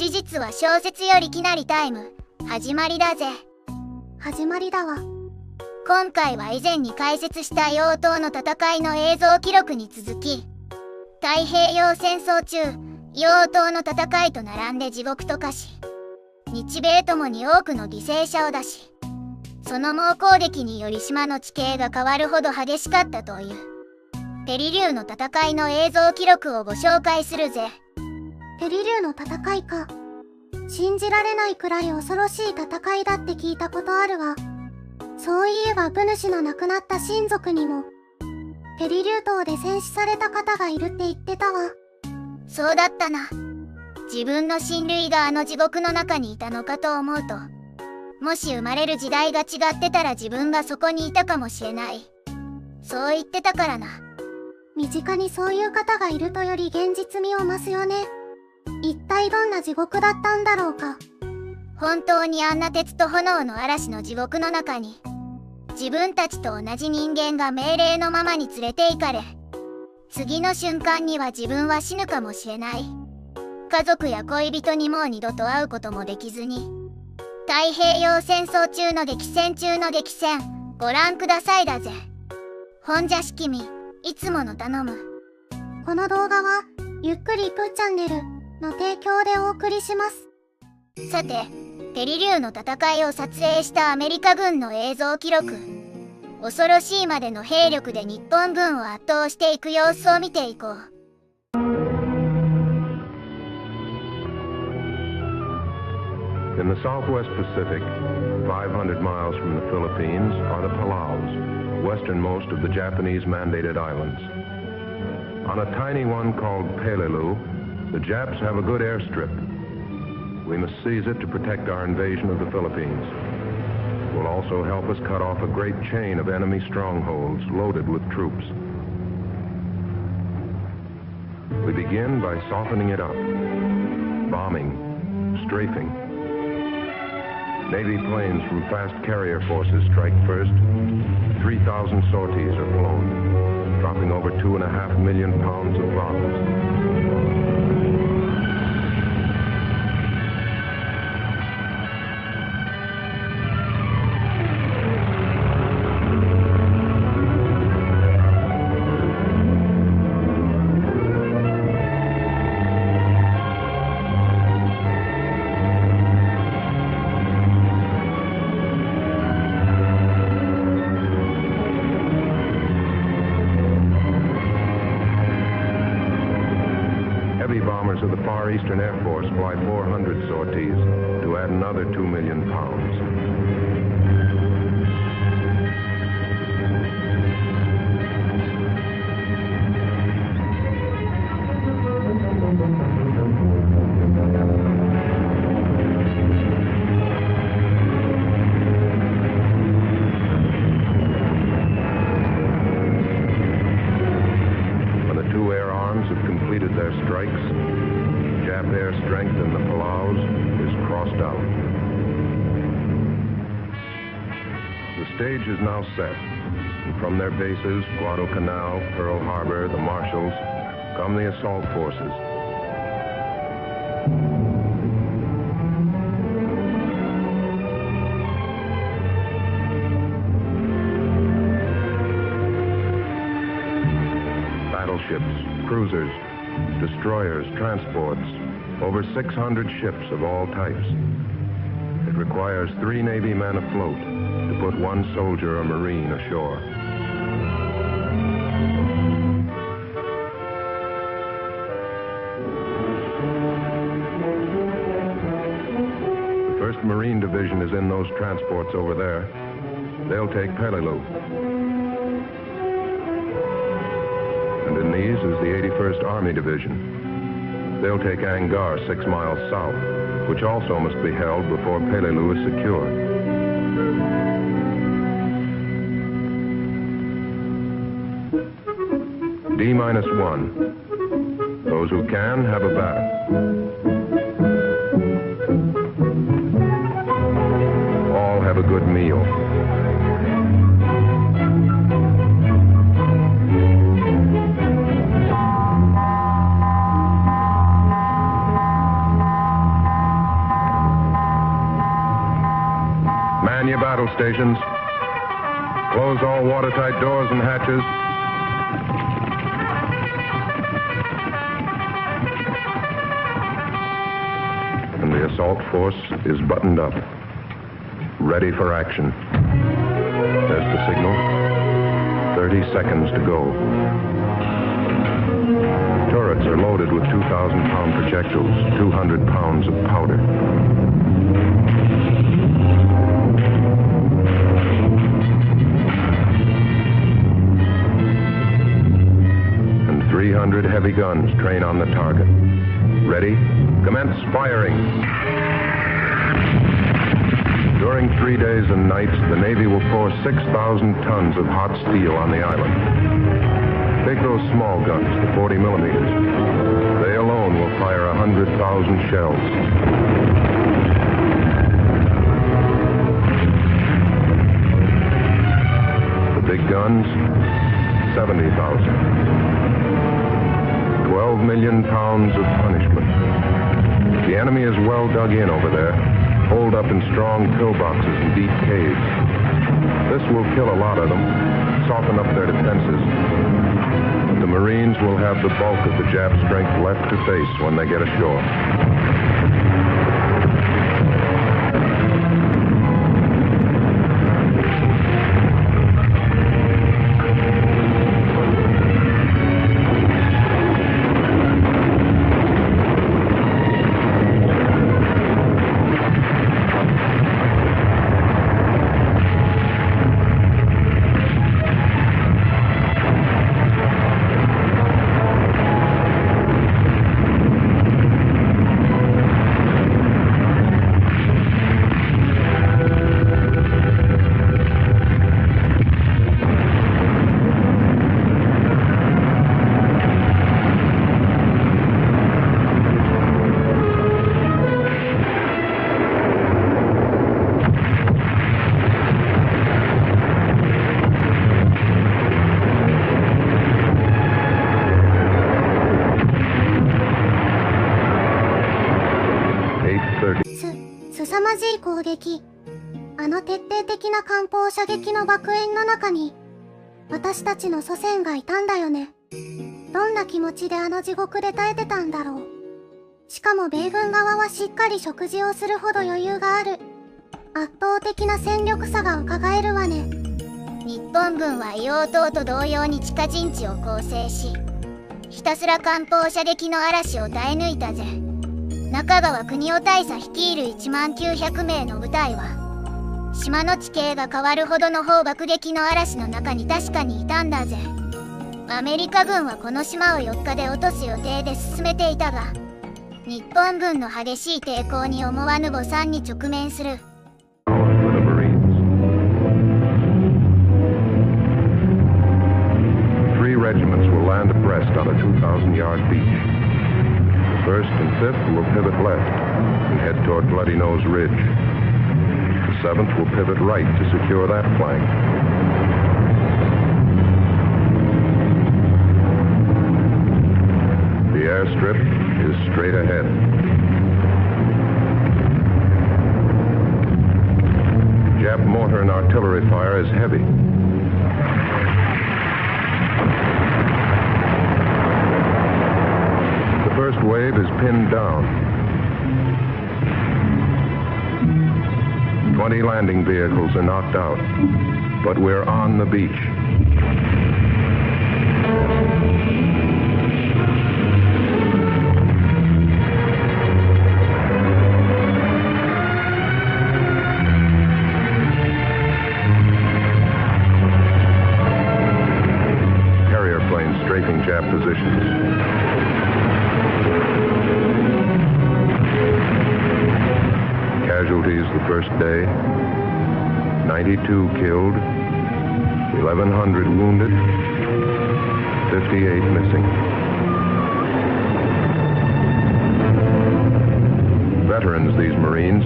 事実は小説よりきなりタイム、始まりだぜ。始まりだわ。今回は以前に解説した硫黄島の戦いの映像記録に続き、太平洋戦争中、硫黄島の戦いと並んで地獄と化し、日米ともに多くの犠牲者を出し、その猛攻撃により島の地形が変わるほど激しかったという、ペリリューの戦いの映像記録をご紹介するぜ。ペリリューの戦いか。信じられないくらい恐ろしい戦いだって聞いたことあるわ。そういえば部主の亡くなった親族にも、ペリリュー島で戦死された方がいるって言ってたわ。そうだったな。自分の親類があの地獄の中にいたのかと思うと、もし生まれる時代が違ってたら自分がそこにいたかもしれない。そう言ってたからな。身近にそういう方がいるとより現実味を増すよね。一体どんな地獄だったんだろうか。本当にあんな鉄と炎の嵐の地獄の中に、自分たちと同じ人間が命令のままに連れて行かれ、次の瞬間には自分は死ぬかもしれない。家族や恋人にもう二度と会うこともできずに、太平洋戦争中の激戦中の激戦、ご覧くださいだぜ。ほんじゃし君、いつもの頼む。この動画は、ゆっくりプーチャンネルの提供でお送りします。さて、ペリリューの戦いを撮影したアメリカ軍の映像記録。恐ろしいまでの兵力で日本軍を圧倒していく様子を見ていこう。In the Southwest Pacific, 500 miles from the Philippines, are the Palaus, westernmost of the Japanese-mandated islands. On a tiny one called Peleliu, the Japs have a good airstrip. We must seize it to protect our invasion of the Philippines. It will also help us cut off a great chain of enemy strongholds loaded with troops. We begin by softening it up, bombing, strafing. Navy planes from fast carrier forces strike first. 3,000 sorties are flown, dropping over 2.5 million pounds of bombs. Heavy bombers of the Far Eastern Air Force fly 400 sorties to add another 2 million pounds. When the two air arms have completed their strikes, Jap air strength in the Palaus is crossed out. The stage is now set, and from their bases, Guadalcanal, Pearl Harbor, the Marshalls, come the assault forces. Battleships, cruisers, destroyers, transports, over 600 ships of all types. It requires 3 Navy men afloat to put 1 soldier or Marine ashore. The 1st Marine Division is in those transports over there. They'll take Peleliu. And in these is the 81st Army Division. They'll take Angar 6 miles south, which also must be held before Peleliu is secured. D-1. Those who can have a bath. All have a good meal. Man your battle stations. Close all watertight doors and hatches. And the assault force is buttoned up, ready for action. There's the signal. 30 seconds to go. Turrets are loaded with 2,000-pound projectiles, 200 pounds of powder. And 300 heavy guns train on the target. Ready? Commence firing. During 3 days and nights, the Navy will pour 6,000 tons of hot steel on the island. Take those small guns, the 40 millimeters. They alone will fire 100,000 shells. The big guns, 70,000. 12 million pounds of punishment. The enemy is well dug in over there, holed up in strong pillboxes and deep caves. This will kill a lot of them, soften up their defenses. But the Marines will have the bulk of the Jap strength left to face when they get ashore.凄まじい攻撃。あの徹底的な艦砲射撃の爆煙の中に、私たちの祖先がいたんだよね。どんな気持ちであの地獄で耐えてたんだろう。しかも米軍側はしっかり食事をするほど余裕がある。圧倒的な戦力差が伺えるわね。日本軍は硫黄島と同様に地下陣地を構成し、ひたすら艦砲射撃の嵐を耐え抜いたぜ。中川国夫大佐率いる10900名の部隊は、島の地形が変わるほどの砲爆撃の嵐の中に確かにいたんだぜ。アメリカ軍はこの島を4日で落とす予定で進めていたが、日本軍の激しい抵抗に思わぬ誤算に直面する。Three regiments will land abreast on a 2,000-yard beach. The 1st and 5th will pivot left and head toward Bloody Nose Ridge. The 7th will pivot right to secure that flank. The airstrip is straight ahead. Jap mortar and artillery fire is heavy. The first wave is pinned down. 20 landing vehicles are knocked out, but we're on the beach. Carrier planes strafing Jap positions. Casualties the first day, 92 killed, 1,100 wounded, 58 missing. Veterans, these Marines.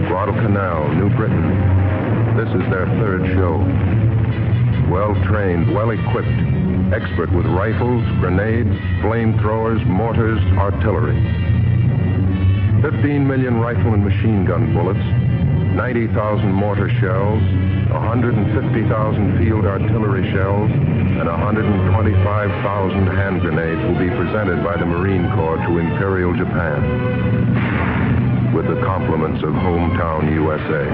Guadalcanal, New Britain. This is their 3rd show. Well-trained, well-equipped, expert with rifles, grenades, flamethrowers, mortars, artillery. 15 million rifle and machine gun bullets, 90,000 mortar shells, 150,000 field artillery shells, and 125,000 hand grenades will be presented by the Marine Corps to Imperial Japan, with the compliments of hometown USA.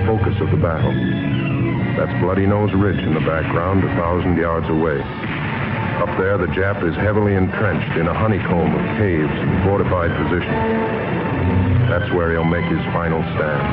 Focus of the battle. That's Bloody Nose Ridge in the background, 1,000 yards away. Up there, the Jap is heavily entrenched in a honeycomb of caves and fortified positions. That's where he'll make his final stand.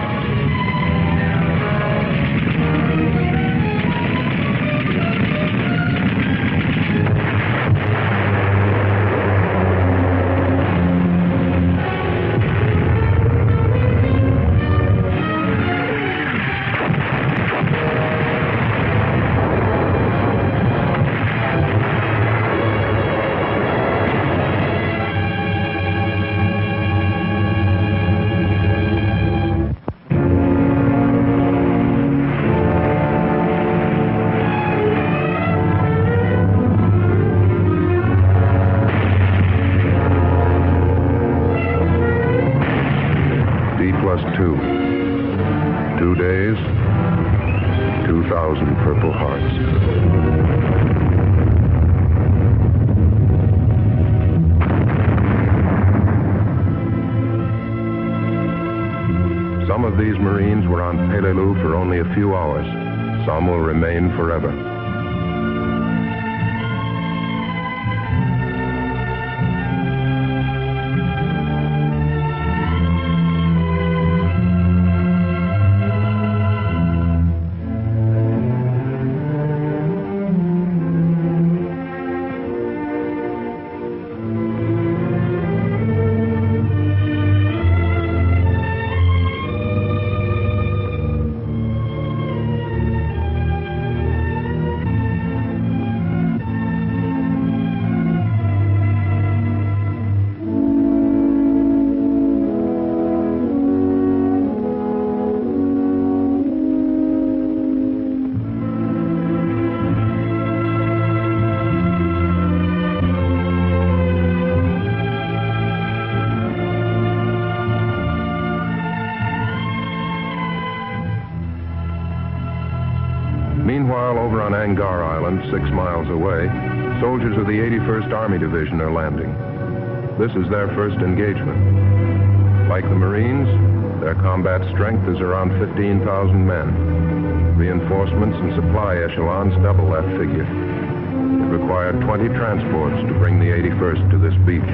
Two days, 2,000 Purple Hearts. Some of these Marines were on Peleliu for only a few hours. Some will remain forever. Meanwhile, over on Angar Island, 6 miles away, soldiers of the 81st Army Division are landing. This is their first engagement. Like the Marines, their combat strength is around 15,000 men. Reinforcements and supply echelons double that figure. It required 20 transports to bring the 81st to this beach.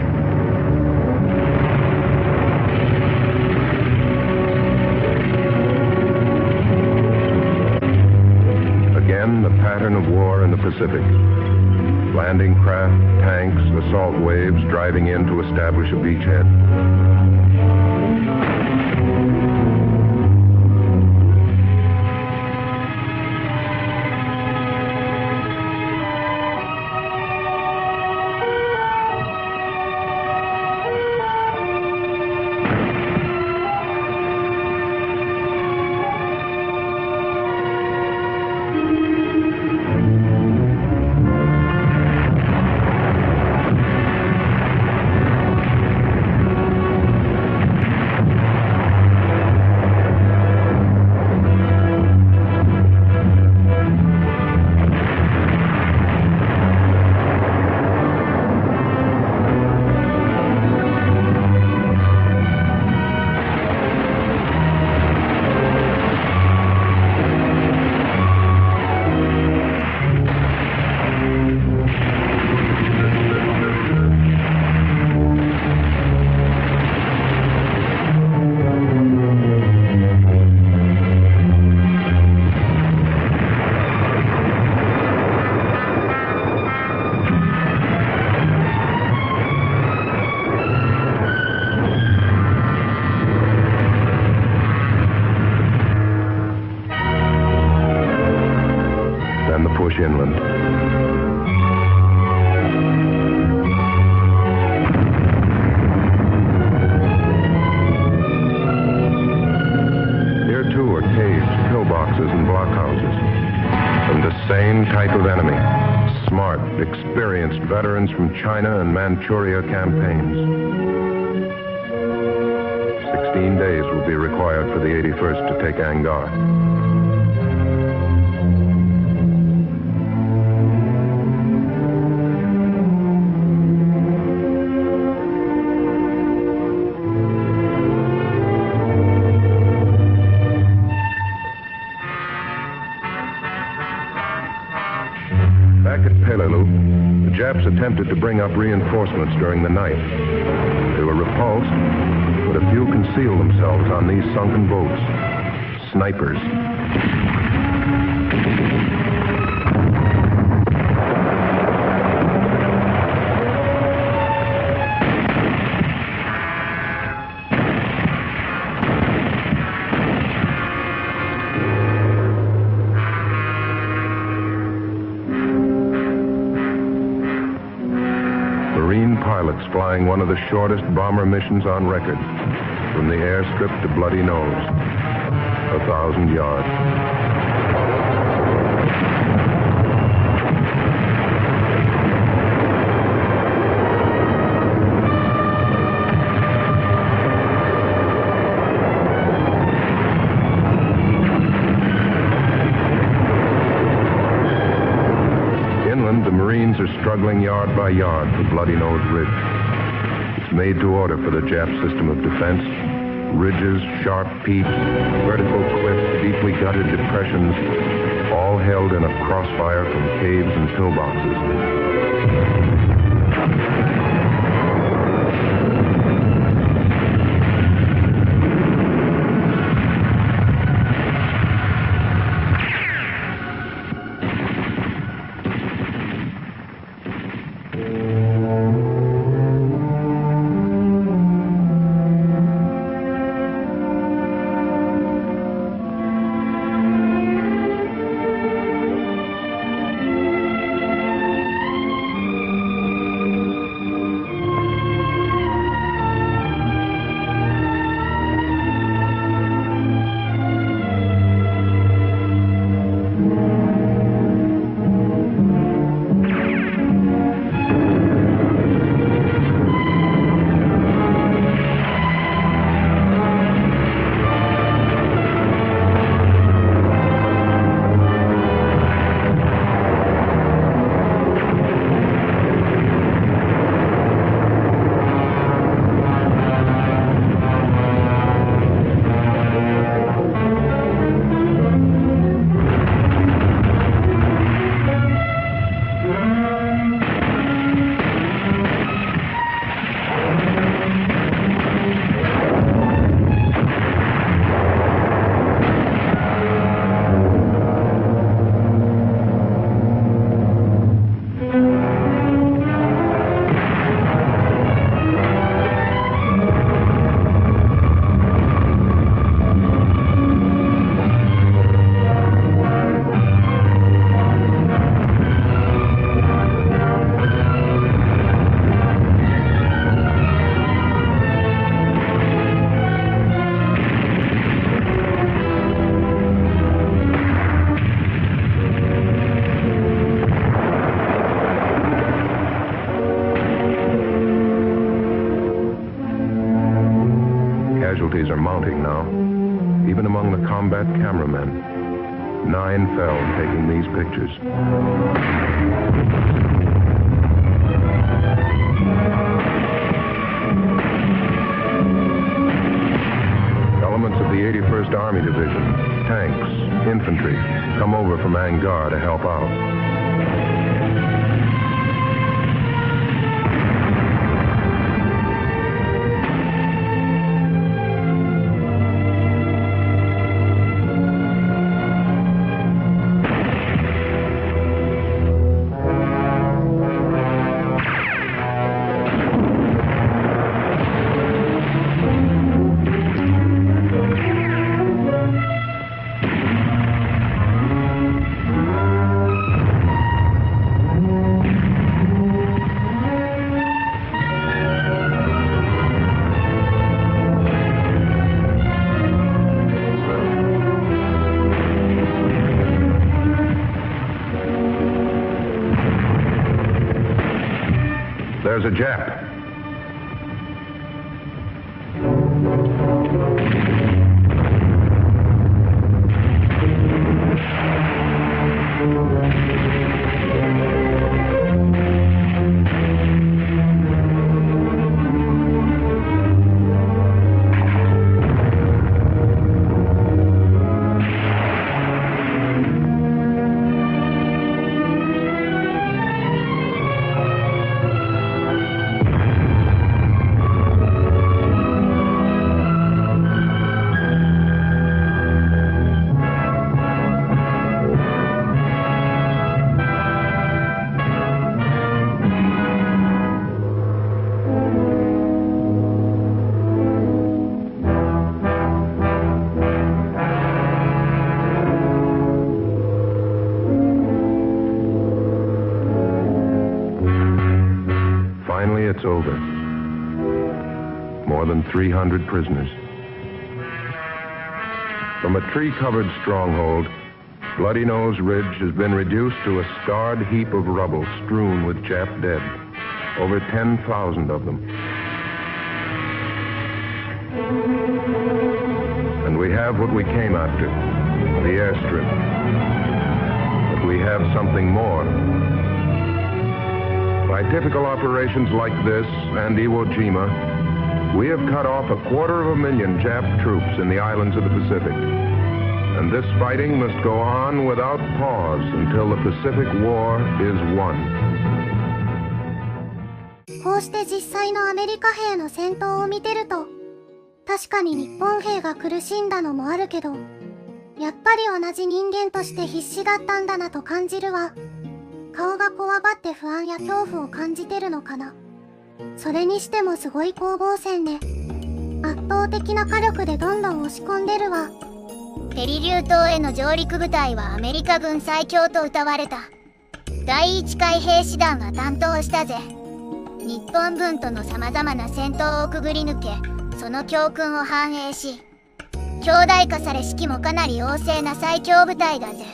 Again, the pattern of war in the Pacific. Landing craft, tanks, assault waves driving in to establish a beachhead. push inland. Here too are caves, pillboxes, and blockhouses. And the same type of enemy. Smart, experienced veterans from China and Manchuria campaigns. 16 days will be required for the 81st to take Angar. Back at Peleliu, the Japs attempted to bring up reinforcements during the night. They were repulsed, but a few concealed themselves on these sunken boats. Snipers. Marine pilots flying one of the shortest bomber missions on record, from the airstrip to Bloody Nose, 1,000 yards. The Marines are struggling yard by yard for Bloody Nose Ridge. It's made to order for the Jap system of defense. Ridges, sharp peaks, vertical cliffs, deeply gutted depressions, all held in a crossfire from caves and pillboxes. Casualties are mounting now, even among the combat cameramen. 9 fell taking these pictures. Elements of the 81st Army Division, tanks, infantry, come over from Angar to help out. There's a Jap. Finally, it's over. More than 300 prisoners. From a tree-covered stronghold, Bloody Nose Ridge has been reduced to a scarred heap of rubble strewn with Jap dead. Over 10,000 of them. And we have what we came after, the airstrip. But we have something more. By typical operations like this and Iwo Jima, we have cut off 250,000 Jap troops in the islands of the Pacific. And this fighting must go on without pause until the Pacific War is won. こうして実際のアメリカ兵の戦闘を見てると、確かに日本兵が苦しんだのもあるけど、やっぱり同じ人間として必死だったんだなと感じるわ。顔がこわばって不安や恐怖を感じてるのかな。それにしてもすごい攻防戦ね。圧倒的な火力でどんどん押し込んでるわ。ペリリュー島への上陸部隊はアメリカ軍最強と謳われた。第一海兵師団が担当したぜ。日本軍との様々な戦闘をくぐり抜け、その教訓を反映し、強大化され士気もかなり旺盛な最強部隊だぜ。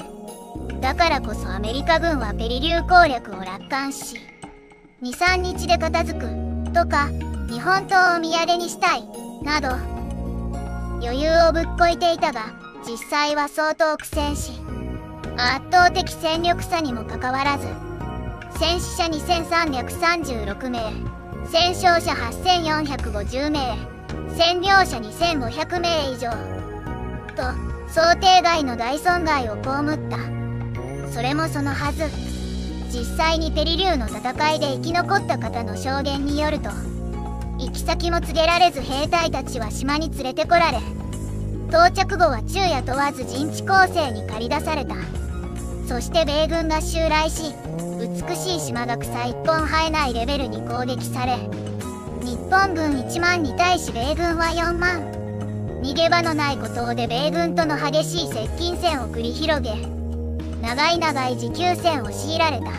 だからこそアメリカ軍はペリリュー攻略を楽観し、2、3日で片付くとか、日本刀を土産にしたいなど余裕をぶっこいていたが、実際は相当苦戦し、圧倒的戦力差にもかかわらず、戦死者2336名、戦傷者8450名、占領者2500名以上と想定外の大損害を被った。それもそのはず。実際にペリリューの戦いで生き残った方の証言によると、行き先も告げられず兵隊たちは島に連れてこられ、到着後は昼夜問わず陣地攻勢に駆り出された。そして米軍が襲来し、美しい島が草一本生えないレベルに攻撃され、日本軍1万に対し米軍は4万。逃げ場のない孤島で米軍との激しい接近戦を繰り広げ、長い持久戦を強いられた。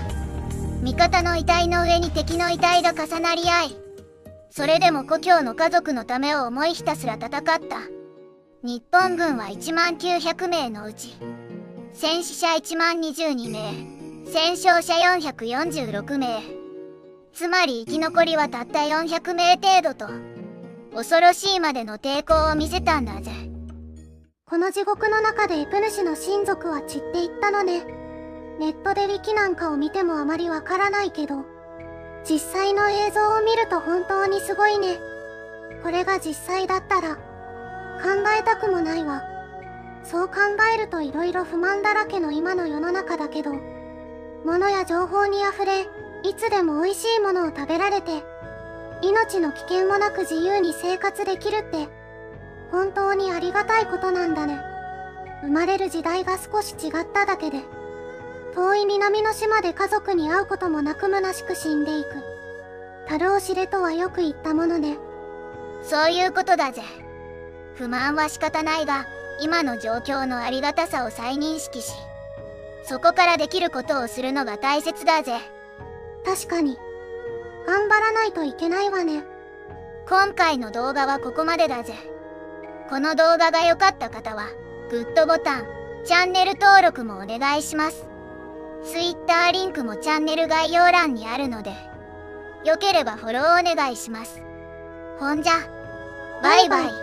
味方の遺体の上に敵の遺体が重なり合い、それでも故郷の家族のためを思いひたすら戦った。日本軍は1万900名のうち、戦死者1万22名、戦傷者446名。つまり生き残りはたった400名程度と、恐ろしいまでの抵抗を見せたんだぜ。この地獄の中でエプ主の親族は散っていったのね。ネットでウィキなんかを見てもあまりわからないけど、実際の映像を見ると本当にすごいね。これが実際だったら、考えたくもないわ。そう考えると色々不満だらけの今の世の中だけど、物や情報に溢れ、いつでも美味しいものを食べられて、命の危険もなく自由に生活できるって、本当にありがたいことなんだね。生まれる時代が少し違っただけで、遠い南の島で家族に会うこともなく虚しく死んでいく。樽を知れとはよく言ったものね。そういうことだぜ。不満は仕方ないが、今の状況のありがたさを再認識し、そこからできることをするのが大切だぜ。確かに。頑張らないといけないわね。今回の動画はここまでだぜ。この動画が良かった方は、グッドボタン、チャンネル登録もお願いします。Twitter リンクもチャンネル概要欄にあるので、よければフォローお願いします。ほんじゃ、バイバイ。